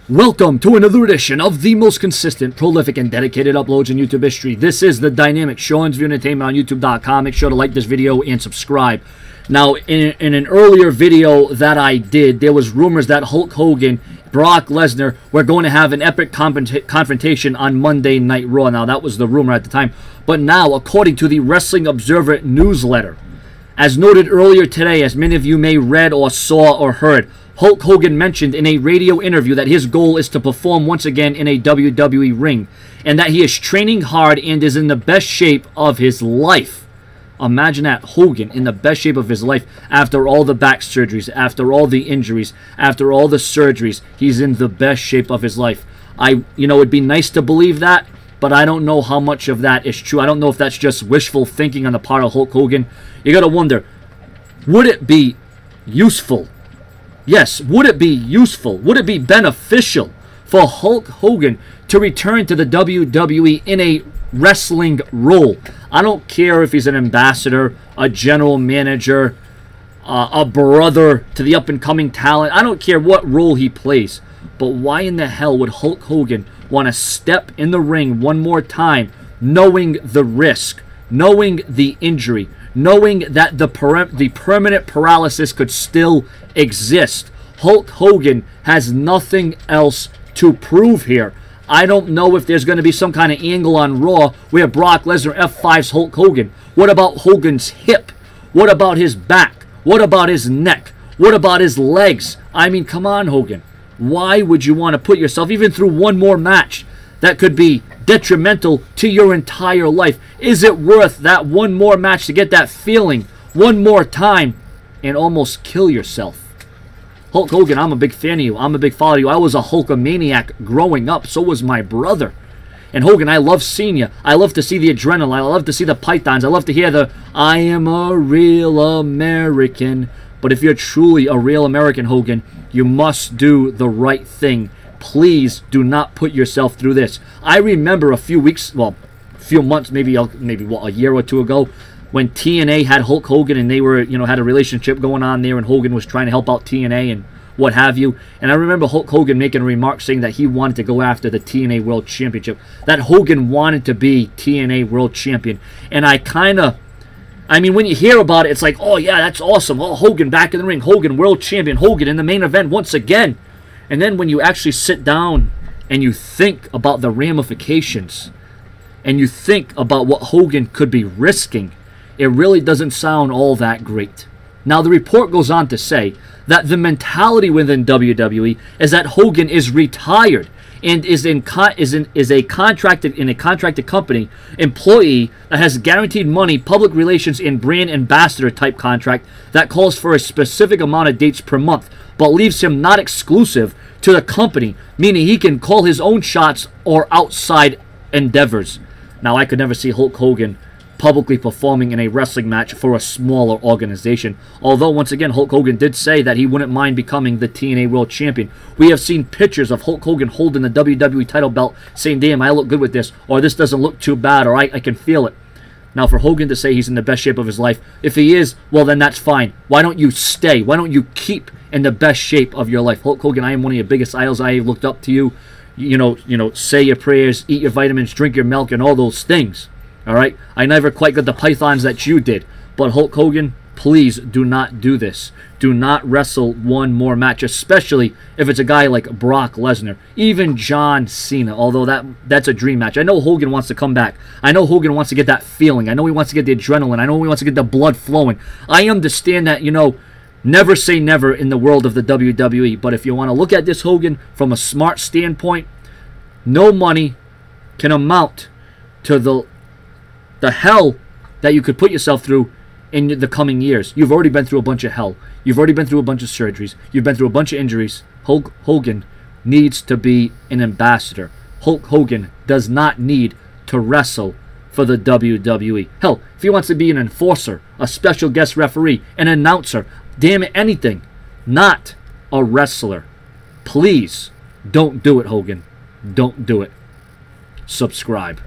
Welcome to another edition of the most consistent, prolific, and dedicated uploads in YouTube history. This is the Dynamic Showings of Entertainment on YouTube.com. Make sure to like this video and subscribe. Now, in an earlier video that I did, there was rumors that Hulk Hogan, Brock Lesnar were going to have an epic confrontation on Monday Night Raw. Now, that was the rumor at the time. But now, according to the Wrestling Observer newsletter, as noted earlier today, as many of you may read or saw or heard, Hulk Hogan mentioned in a radio interview that his goal is to perform once again in a WWE ring, and that he is training hard and is in the best shape of his life. Imagine that, Hogan in the best shape of his life after all the back surgeries, after all the injuries, after all the surgeries. He's in the best shape of his life. It'd be nice to believe that, but I don't know how much of that is true. I don't know if that's just wishful thinking on the part of Hulk Hogan. You gotta wonder, would it be useful? Yes, would it be useful? Would it be beneficial for Hulk Hogan to return to the WWE in a wrestling role? I don't care if he's an ambassador, a general manager, a brother to the up-and-coming talent. I don't care what role he plays. But why in the hell would Hulk Hogan want to step in the ring one more time, knowing the risk, knowing the injury, knowing that the permanent paralysis could still exist? Hulk Hogan has nothing else to prove here. I don't know if there's going to be some kind of angle on Raw where Brock Lesnar F5s Hulk Hogan. What about Hogan's hip? What about his back? What about his neck? What about his legs? I mean, come on, Hogan. Why would you want to put yourself even through one more match that could be detrimental to your entire life? Is it worth that one more match to get that feeling one more time and almost kill yourself? Hulk Hogan, I'm a big fan of you. I'm a big follower of you. I was a Hulkamaniac growing up. So was my brother. And Hogan, I love seeing you. I love to see the adrenaline. I love to see the pythons. I love to hear the, I am a real American. But if you're truly a real American, Hogan, you must do the right thing. Please do not put yourself through this. I remember a few months, maybe a year or two ago, when TNA had Hulk Hogan and they were, had a relationship going on there, and Hogan was trying to help out TNA and what have you. And I remember Hulk Hogan making a remark saying that he wanted to go after the TNA World Championship. That Hogan wanted to be TNA World Champion. And when you hear about it, it's like, oh yeah, that's awesome. Oh, Hogan back in the ring. Hogan World Champion. Hogan in the main event once again. And then when you actually sit down and you think about the ramifications and you think about what Hogan could be risking, it really doesn't sound all that great. Now, the report goes on to say that the mentality within WWE is that Hogan is retired and is a contracted company employee that has guaranteed money, public relations, and brand ambassador type contract that calls for a specific amount of dates per month, but leaves him not exclusive to the company, meaning he can call his own shots or outside endeavors. Now, I could never see Hulk Hogan publicly performing in a wrestling match for a smaller organization. Although, once again, Hulk Hogan did say that he wouldn't mind becoming the TNA World Champion. We have seen pictures of Hulk Hogan holding the WWE title belt, saying, damn, I look good with this, or this doesn't look too bad, or I can feel it. Now, for Hogan to say he's in the best shape of his life, if he is, well, then that's fine. Why don't you stay? Why don't you keep in the best shape of your life? Hulk Hogan, I am one of your biggest idols. I looked up to you. Say your prayers, eat your vitamins, drink your milk, and all those things. All right? I never quite got the pythons that you did. But Hulk Hogan, please do not do this. Do not wrestle one more match, especially if it's a guy like Brock Lesnar. Even John Cena, although that's a dream match. I know Hogan wants to come back. I know Hogan wants to get that feeling. I know he wants to get the adrenaline. I know he wants to get the blood flowing. I understand that, never say never in the world of the WWE. But if you want to look at this, Hogan, from a smart standpoint, no money can amount to the hell that you could put yourself through in the coming years. You've already been through a bunch of hell. You've already been through a bunch of surgeries. You've been through a bunch of injuries. Hulk Hogan needs to be an ambassador. Hulk Hogan does not need to wrestle for the WWE. Hell, if he wants to be an enforcer, a special guest referee, an announcer, damn it, anything, not a wrestler. Please don't do it, Hogan. Don't do it. Subscribe.